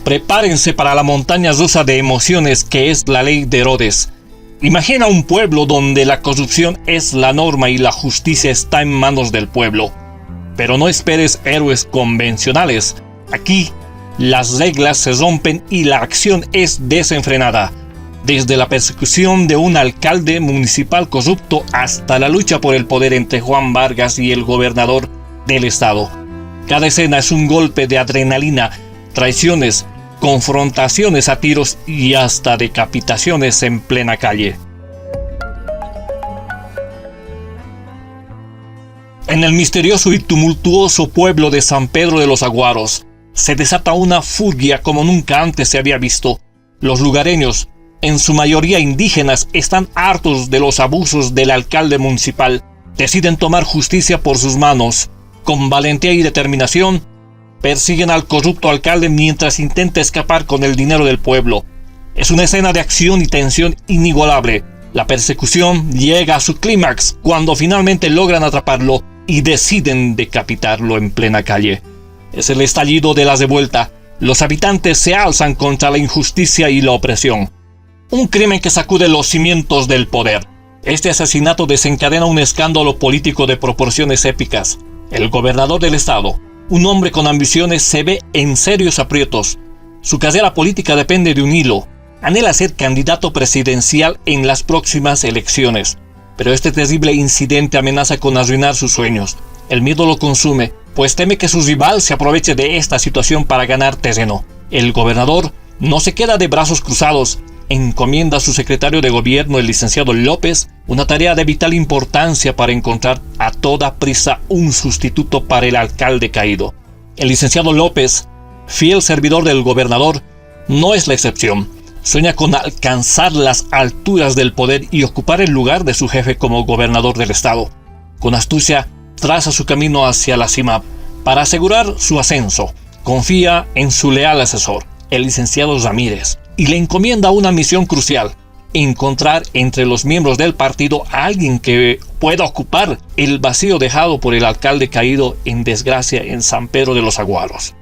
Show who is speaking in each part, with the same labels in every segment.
Speaker 1: Prepárense para la montaña rusa de emociones que es la ley de Herodes. Imagina un pueblo donde la corrupción es la norma y la justicia está en manos del pueblo. Pero no esperes héroes convencionales. Aquí, las reglas se rompen y la acción es desenfrenada. Desde la persecución de un alcalde municipal corrupto hasta la lucha por el poder entre Juan Vargas y el gobernador del estado. Cada escena es un golpe de adrenalina, traiciones, confrontaciones a tiros y hasta decapitaciones en plena calle. En el misterioso y tumultuoso pueblo de San Pedro de los Aguaros se desata una furia como nunca antes se había visto. Los lugareños, en su mayoría indígenas, están hartos de los abusos del alcalde municipal. Deciden tomar justicia por sus manos. Con valentía y determinación, persiguen al corrupto alcalde mientras intenta escapar con el dinero del pueblo. Es una escena de acción y tensión inigualable. La persecución llega a su clímax cuando finalmente logran atraparlo y deciden decapitarlo en plena calle. Es el estallido de la revuelta. Los habitantes se alzan contra la injusticia y la opresión. Un crimen que sacude los cimientos del poder. Este asesinato desencadena un escándalo político de proporciones épicas. El gobernador del estado, un hombre con ambiciones, se ve en serios aprietos. Su carrera política depende de un hilo. Anhela ser candidato presidencial en las próximas elecciones. Pero este terrible incidente amenaza con arruinar sus sueños. El miedo lo consume, pues teme que su rival se aproveche de esta situación para ganar terreno. El gobernador no se queda de brazos cruzados. Encomienda a su secretario de gobierno, el licenciado López, una tarea de vital importancia para encontrar a toda prisa un sustituto para el alcalde caído. El licenciado López, fiel servidor del gobernador, no es la excepción. Sueña con alcanzar las alturas del poder y ocupar el lugar de su jefe como gobernador del estado. Con astucia, traza su camino hacia la cima. Para asegurar su ascenso, confía en su leal asesor, el licenciado Ramírez, y le encomienda una misión crucial: encontrar entre los miembros del partido a alguien que pueda ocupar el vacío dejado por el alcalde caído en desgracia en San Pedro de los Aguaros.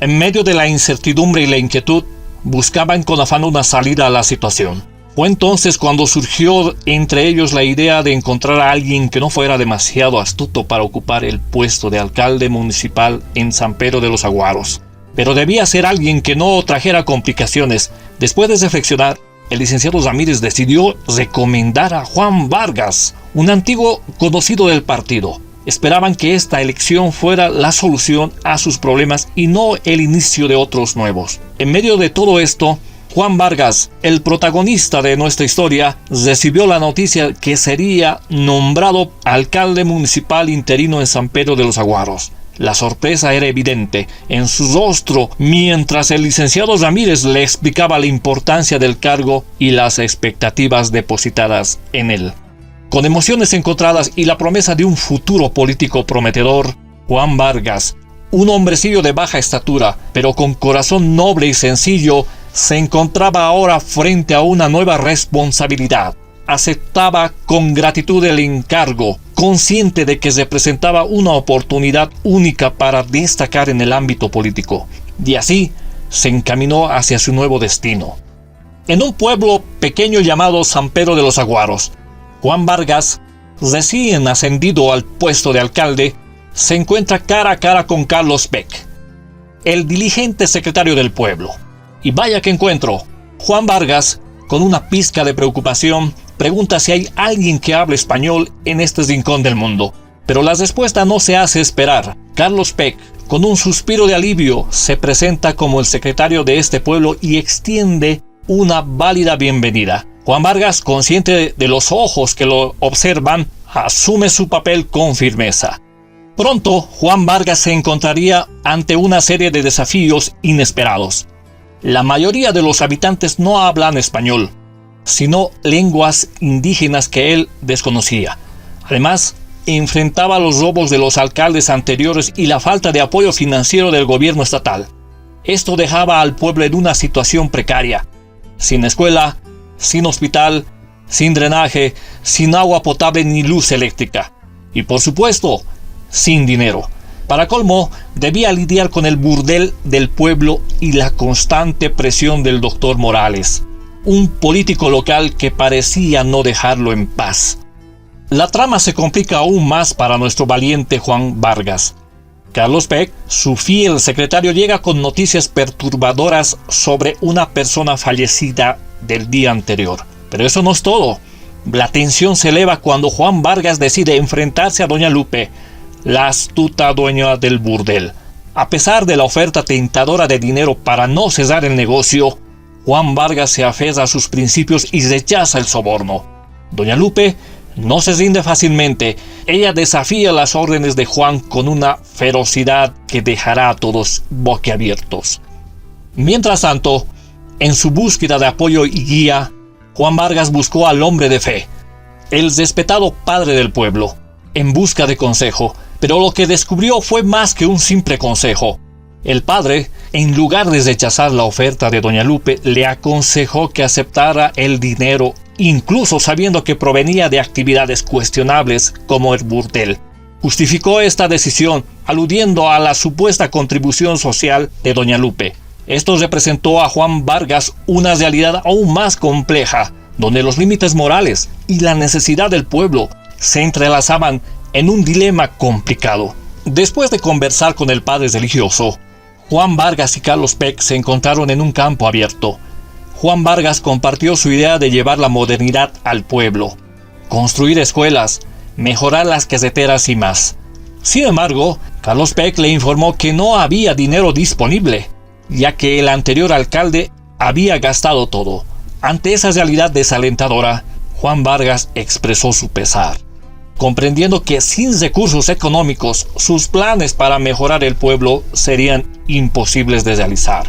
Speaker 1: En medio de la incertidumbre y la inquietud, buscaban con afán una salida a la situación. Fue entonces cuando surgió entre ellos la idea de encontrar a alguien que no fuera demasiado astuto para ocupar el puesto de alcalde municipal en San Pedro de los Aguaros. Pero debía ser alguien que no trajera complicaciones. Después de reflexionar, el licenciado Ramírez decidió recomendar a Juan Vargas, un antiguo conocido del partido. Esperaban que esta elección fuera la solución a sus problemas y no el inicio de otros nuevos. En medio de todo esto, Juan Vargas, el protagonista de nuestra historia, recibió la noticia que sería nombrado alcalde municipal interino en San Pedro de los Aguaros. La sorpresa era evidente en su rostro mientras el licenciado Ramírez le explicaba la importancia del cargo y las expectativas depositadas en él. Con emociones encontradas y la promesa de un futuro político prometedor, Juan Vargas, un hombrecillo de baja estatura, pero con corazón noble y sencillo, se encontraba ahora frente a una nueva responsabilidad. Aceptaba con gratitud el encargo, consciente de que representaba una oportunidad única para destacar en el ámbito político. Y así se encaminó hacia su nuevo destino. En un pueblo pequeño llamado San Pedro de los Aguaros, Juan Vargas, recién ascendido al puesto de alcalde, se encuentra cara a cara con Carlos Peck, el diligente secretario del pueblo. Y vaya que encuentro. Juan Vargas, con una pizca de preocupación, pregunta si hay alguien que hable español en este rincón del mundo. Pero la respuesta no se hace esperar. Carlos Peck, con un suspiro de alivio, se presenta como el secretario de este pueblo y extiende una válida bienvenida. Juan Vargas, consciente de los ojos que lo observan, asume su papel con firmeza. Pronto, Juan Vargas se encontraría ante una serie de desafíos inesperados. La mayoría de los habitantes no hablan español, sino lenguas indígenas que él desconocía. Además, enfrentaba los robos de los alcaldes anteriores y la falta de apoyo financiero del gobierno estatal. Esto dejaba al pueblo en una situación precaria, sin escuela, sin hospital, sin drenaje, sin agua potable ni luz eléctrica. Y por supuesto, sin dinero. Para colmo, debía lidiar con el burdel del pueblo y la constante presión del doctor Morales, un político local que parecía no dejarlo en paz. La trama se complica aún más para nuestro valiente Juan Vargas. Carlos Peck, su fiel secretario, llega con noticias perturbadoras sobre una persona fallecida del día anterior. Pero eso no es todo. La tensión se eleva cuando Juan Vargas decide enfrentarse a doña Lupe, la astuta dueña del burdel. A pesar de la oferta tentadora de dinero para no cesar el negocio, Juan Vargas se aferra a sus principios y rechaza el soborno. Doña Lupe no se rinde fácilmente. Ella desafía las órdenes de Juan con una ferocidad que dejará a todos boquiabiertos. Mientras tanto, en su búsqueda de apoyo y guía, Juan Vargas buscó al hombre de fe, el respetado padre del pueblo, en busca de consejo, pero lo que descubrió fue más que un simple consejo. El padre, en lugar de rechazar la oferta de doña Lupe, le aconsejó que aceptara el dinero, incluso sabiendo que provenía de actividades cuestionables como el burdel. Justificó esta decisión aludiendo a la supuesta contribución social de doña Lupe. Esto representó a Juan Vargas una realidad aún más compleja, donde los límites morales y la necesidad del pueblo se entrelazaban en un dilema complicado. Después de conversar con el padre religioso, Juan Vargas y Carlos Peck se encontraron en un campo abierto. Juan Vargas compartió su idea de llevar la modernidad al pueblo, construir escuelas, mejorar las carreteras y más. Sin embargo, Carlos Peck le informó que no había dinero disponible, ya que el anterior alcalde había gastado todo. Ante esa realidad desalentadora, Juan Vargas expresó su pesar, comprendiendo que sin recursos económicos, sus planes para mejorar el pueblo serían imposibles de realizar.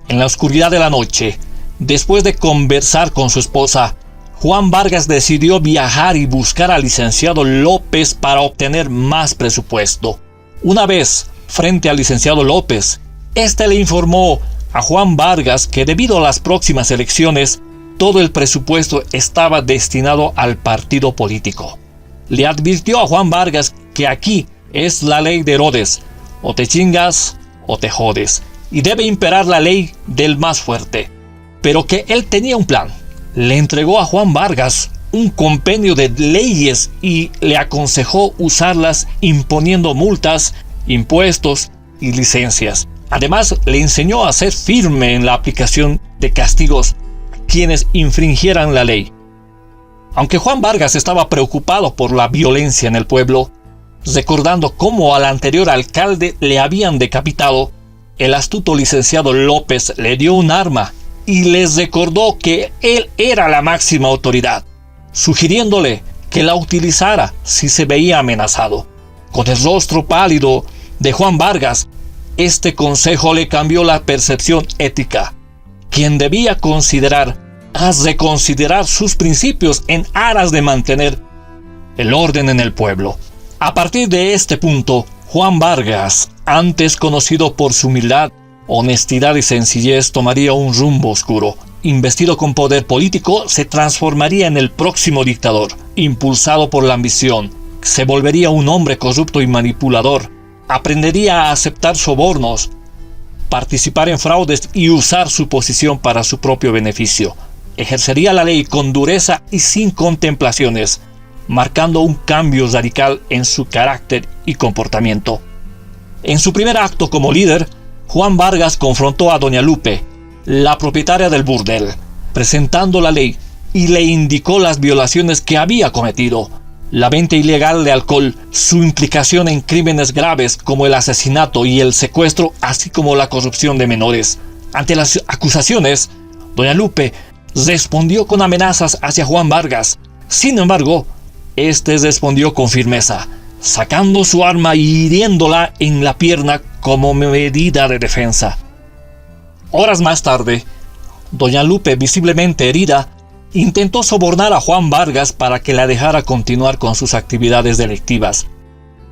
Speaker 1: En la oscuridad de la noche, después de conversar con su esposa, Juan Vargas decidió viajar y buscar al licenciado López para obtener más presupuesto. Una vez frente al licenciado López, este le informó a Juan Vargas que debido a las próximas elecciones, todo el presupuesto estaba destinado al partido político. Le advirtió a Juan Vargas que aquí es la ley de Herodes, o te chingas o te jodes, y debe imperar la ley del más fuerte, pero que él tenía un plan. Le entregó a Juan Vargas un compendio de leyes y le aconsejó usarlas imponiendo multas, impuestos y licencias. Además, le enseñó a ser firme en la aplicación de castigos a quienes infringieran la ley. Aunque Juan Vargas estaba preocupado por la violencia en el pueblo, recordando cómo al anterior alcalde le habían decapitado, el astuto licenciado López le dio un arma y les recordó que él era la máxima autoridad, sugiriéndole que la utilizara si se veía amenazado. Con el rostro pálido de Juan Vargas, este consejo le cambió la percepción ética, quien debía reconsiderar sus principios en aras de mantener el orden en el pueblo. A partir de este punto, Juan Vargas, antes conocido por su humildad, honestidad y sencillez, tomaría un rumbo oscuro. Investido con poder político, se transformaría en el próximo dictador. Impulsado por la ambición, se volvería un hombre corrupto y manipulador. Aprendería a aceptar sobornos, participar en fraudes y usar su posición para su propio beneficio. Ejercería la ley con dureza y sin contemplaciones, marcando un cambio radical en su carácter y comportamiento. En su primer acto como líder, Juan Vargas confrontó a doña Lupe, la propietaria del burdel, presentando la ley y le indicó las violaciones que había cometido: la venta ilegal de alcohol, su implicación en crímenes graves como el asesinato y el secuestro, así como la corrupción de menores. Ante las acusaciones, doña Lupe respondió con amenazas hacia Juan Vargas. Sin embargo, este respondió con firmeza, sacando su arma y hiriéndola en la pierna como medida de defensa. Horas más tarde, doña Lupe, visiblemente herida, intentó sobornar a Juan Vargas para que la dejara continuar con sus actividades delictivas.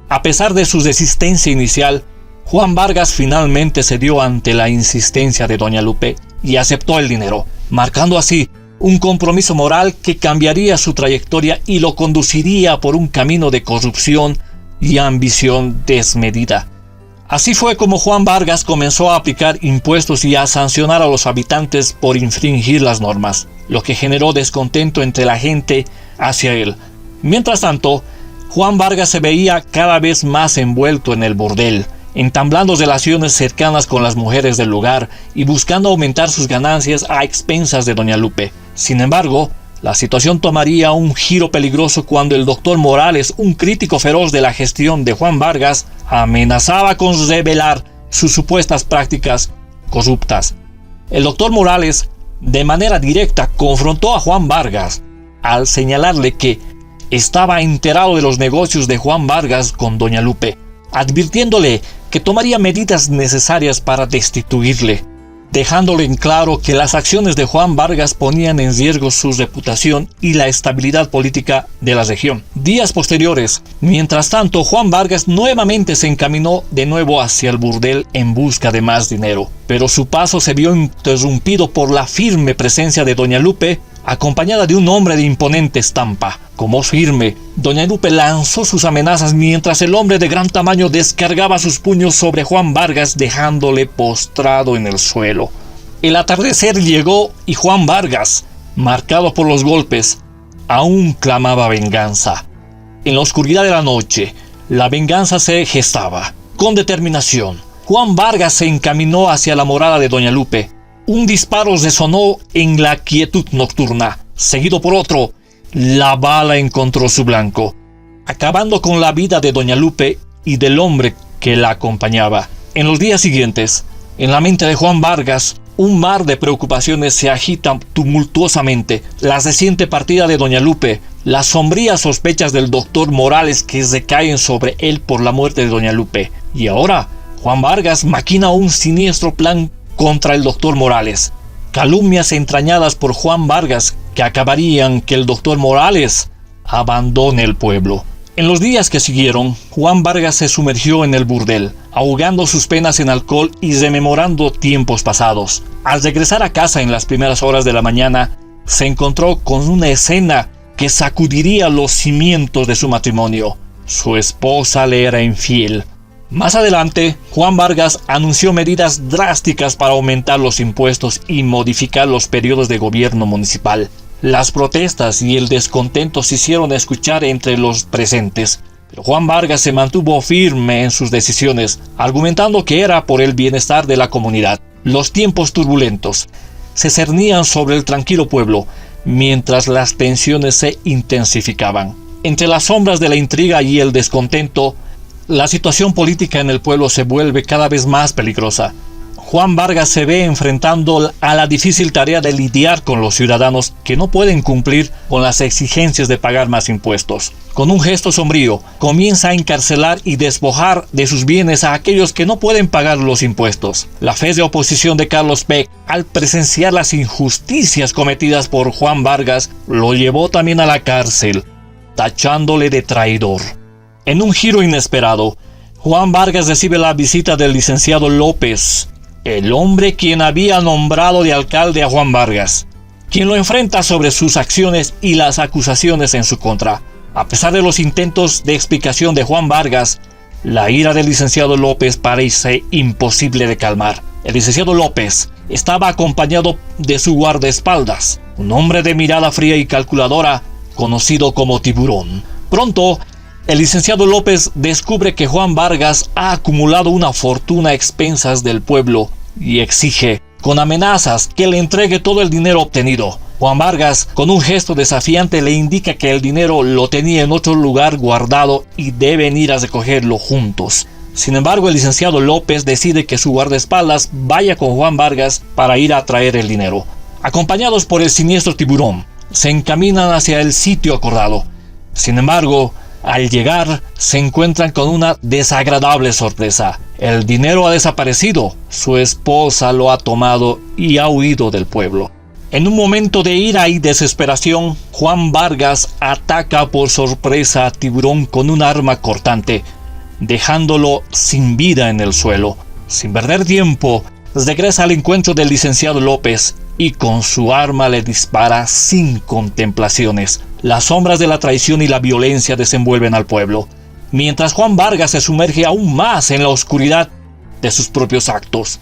Speaker 1: A pesar de su resistencia inicial, Juan Vargas finalmente cedió ante la insistencia de doña Lupe y aceptó el dinero, marcando así un compromiso moral que cambiaría su trayectoria y lo conduciría por un camino de corrupción y ambición desmedida. Así fue como Juan Vargas comenzó a aplicar impuestos y a sancionar a los habitantes por infringir las normas, lo que generó descontento entre la gente hacia él. Mientras tanto, Juan Vargas se veía cada vez más envuelto en el burdel, entablando relaciones cercanas con las mujeres del lugar y buscando aumentar sus ganancias a expensas de doña Lupe. Sin embargo, la situación tomaría un giro peligroso cuando el doctor Morales, un crítico feroz de la gestión de Juan Vargas, amenazaba con revelar sus supuestas prácticas corruptas. El doctor Morales, de manera directa, confrontó a Juan Vargas al señalarle que estaba enterado de los negocios de Juan Vargas con doña Lupe, advirtiéndole que tomaría medidas necesarias para destituirle, dejándole en claro que las acciones de Juan Vargas ponían en riesgo su reputación y la estabilidad política de la región. Días posteriores, mientras tanto, Juan Vargas nuevamente se encaminó de nuevo hacia el burdel en busca de más dinero, pero su paso se vio interrumpido por la firme presencia de doña Lupe, acompañada de un hombre de imponente estampa. Como firme, doña Lupe lanzó sus amenazas mientras el hombre de gran tamaño descargaba sus puños sobre Juan Vargas, dejándole postrado en el suelo. El atardecer llegó y Juan Vargas, marcado por los golpes, aún clamaba venganza. En la oscuridad de la noche, la venganza se gestaba. Con determinación, Juan Vargas se encaminó hacia la morada de doña Lupe. Un disparo resonó en la quietud nocturna, seguido por otro. La bala encontró su blanco, acabando con la vida de doña Lupe y del hombre que la acompañaba. En los días siguientes, en la mente de Juan Vargas, un mar de preocupaciones se agita tumultuosamente. La reciente partida de doña Lupe, las sombrías sospechas del doctor Morales que recaen sobre él por la muerte de doña Lupe. Y ahora, Juan Vargas maquina un siniestro plan contra el doctor Morales. Calumnias entrañadas por Juan Vargas que acabarían que el doctor Morales abandone el pueblo. En los días que siguieron, Juan Vargas se sumergió en el burdel, ahogando sus penas en alcohol y rememorando tiempos pasados. Al regresar a casa en las primeras horas de la mañana, se encontró con una escena que sacudiría los cimientos de su matrimonio. Su esposa le era infiel. Más adelante, Juan Vargas anunció medidas drásticas para aumentar los impuestos y modificar los periodos de gobierno municipal. Las protestas y el descontento se hicieron escuchar entre los presentes, pero Juan Vargas se mantuvo firme en sus decisiones, argumentando que era por el bienestar de la comunidad. Los tiempos turbulentos se cernían sobre el tranquilo pueblo, mientras las tensiones se intensificaban. Entre las sombras de la intriga y el descontento, la situación política en el pueblo se vuelve cada vez más peligrosa. Juan Vargas se ve enfrentando a la difícil tarea de lidiar con los ciudadanos que no pueden cumplir con las exigencias de pagar más impuestos. Con un gesto sombrío, comienza a encarcelar y despojar de sus bienes a aquellos que no pueden pagar los impuestos. La férrea oposición de Carlos Beck, al presenciar las injusticias cometidas por Juan Vargas, lo llevó también a la cárcel, tachándole de traidor. En un giro inesperado, Juan Vargas recibe la visita del licenciado López, el hombre quien había nombrado de alcalde a Juan Vargas, quien lo enfrenta sobre sus acciones y las acusaciones en su contra. A pesar de los intentos de explicación de Juan Vargas, la ira del licenciado López parece imposible de calmar. El licenciado López estaba acompañado de su guardaespaldas, un hombre de mirada fría y calculadora, conocido como Tiburón. Pronto, el licenciado López descubre que Juan Vargas ha acumulado una fortuna a expensas del pueblo y exige, con amenazas, que le entregue todo el dinero obtenido. Juan Vargas, con un gesto desafiante, le indica que el dinero lo tenía en otro lugar guardado y deben ir a recogerlo juntos. Sin embargo, el licenciado López decide que su guardaespaldas vaya con Juan Vargas para ir a traer el dinero. Acompañados por el siniestro Tiburón, se encaminan hacia el sitio acordado. Sin embargo, al llegar, se encuentran con una desagradable sorpresa. El dinero ha desaparecido, su esposa lo ha tomado y ha huido del pueblo. En un momento de ira y desesperación, Juan Vargas ataca por sorpresa a Tiburón con un arma cortante, dejándolo sin vida en el suelo. Sin perder tiempo, regresa al encuentro del licenciado López y con su arma le dispara sin contemplaciones. Las sombras de la traición y la violencia desenvuelven al pueblo. mientras Juan Vargas se sumerge aún más en la oscuridad de sus propios actos.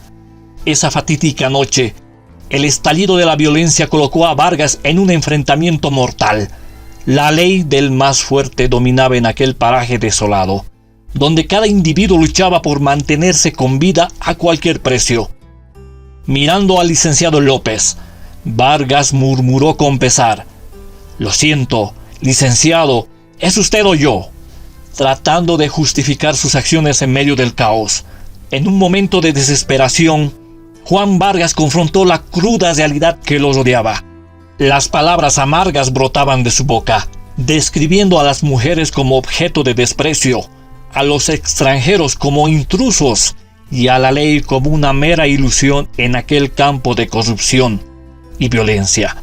Speaker 1: Esa fatídica noche, el estallido de la violencia colocó a Vargas en un enfrentamiento mortal. La ley del más fuerte dominaba en aquel paraje desolado, donde cada individuo luchaba por mantenerse con vida a cualquier precio. Mirando al licenciado López, Vargas murmuró con pesar: «Lo siento, licenciado, ¿es usted o yo?», tratando de justificar sus acciones en medio del caos. En un momento de desesperación, Juan Vargas confrontó la cruda realidad que lo rodeaba. Las palabras amargas brotaban de su boca, describiendo a las mujeres como objeto de desprecio, a los extranjeros como intrusos y a la ley como una mera ilusión en aquel campo de corrupción y violencia.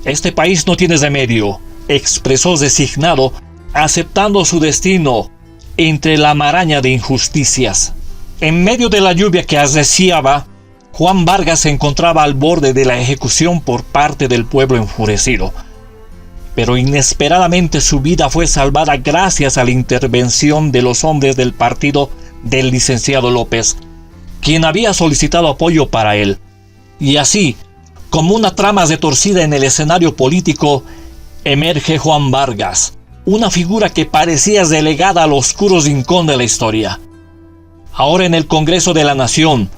Speaker 1: «Este país no tiene remedio», expresó resignado, aceptando su destino entre la maraña de injusticias. En medio de la lluvia que arreciaba, Juan Vargas se encontraba al borde de la ejecución por parte del pueblo enfurecido. Pero inesperadamente su vida fue salvada gracias a la intervención de los hombres del partido del licenciado López, quien había solicitado apoyo para él. Y así, como una trama retorcida en el escenario político, emerge Juan Vargas, una figura que parecía relegada al oscuro rincón de la historia. Ahora en el Congreso de la Nación,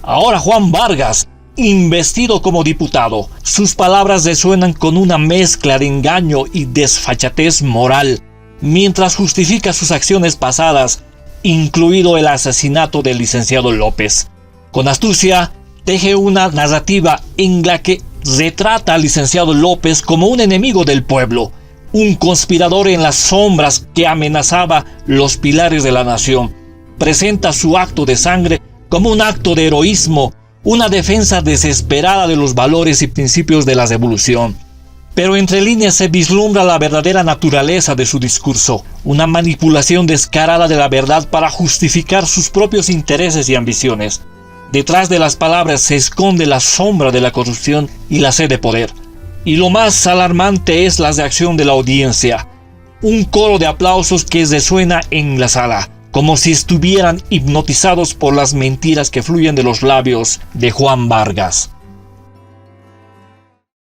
Speaker 1: ahora Juan Vargas, investido como diputado, sus palabras resuenan con una mezcla de engaño y desfachatez moral, mientras justifica sus acciones pasadas, incluido el asesinato del licenciado López. Con astucia, teje una narrativa en la que retrata al licenciado López como un enemigo del pueblo, un conspirador en las sombras que amenazaba los pilares de la nación. Presenta su acto de sangre como un acto de heroísmo, una defensa desesperada de los valores y principios de la revolución. Pero entre líneas se vislumbra la verdadera naturaleza de su discurso, una manipulación descarada de la verdad para justificar sus propios intereses y ambiciones. Detrás de las palabras se esconde la sombra de la corrupción y la sed de poder. Y lo más alarmante es la reacción de la audiencia, un coro de aplausos que resuena en la sala, como si estuvieran hipnotizados por las mentiras que fluyen de los labios de Juan Vargas.